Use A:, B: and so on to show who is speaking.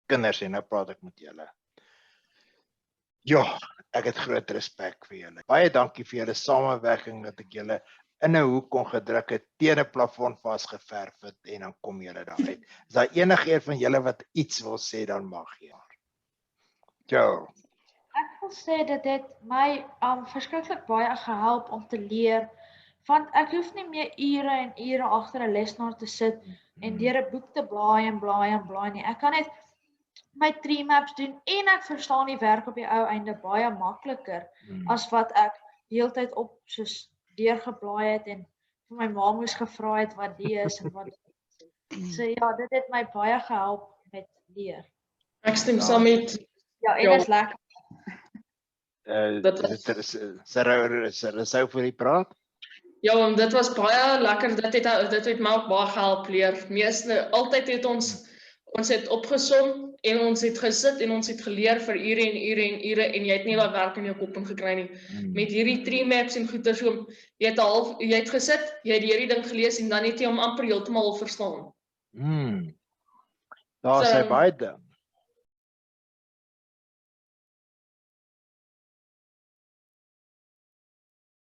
A: kinders en nou praat ek met julle. Ja, ek het groot respek vir julle. Baie dankie vir julle samewerking dat ek julle in 'n hoek kon gedruk het, teen 'n plafon vasgeverf het en dan kom julle daar uit. Is daar enige van julle wat iets wil sê, dan mag jy. Jo.
B: Ek wil sê dit het my verskriklik baie gehelp om te leer, want ek hoef nie meer ure en ure agter 'n lesenaar te sit en deur 'n boek te blaai en blaai en blaai nie. Ek kan net my tree maps doen en ek verstaan die werk op die ou einde baie makliker as wat ek heeltyd op soos deurgeblaai het en vir my ma moes gevra het wat die is en wat. So ja, dit het my baie gehelp met leer.
C: Ek stem saam met
B: Ja, en dit is lekker.
C: Dit
A: Is sou vir die praat?
C: ja, dit was baie lekker. Dit het my ook baie gehelp leer. Meeste altyd het ons het opgesom en ons het gesit en ons het geleer vir ure en ure en ure en jy het nie daai werk in jou kop ingekry nie. Met hierdie tree maps en goeie so jy het gesit, jy het hierdie ding gelees en dan het jy hom amper heeltemal verstaan.
A: Daar sê baie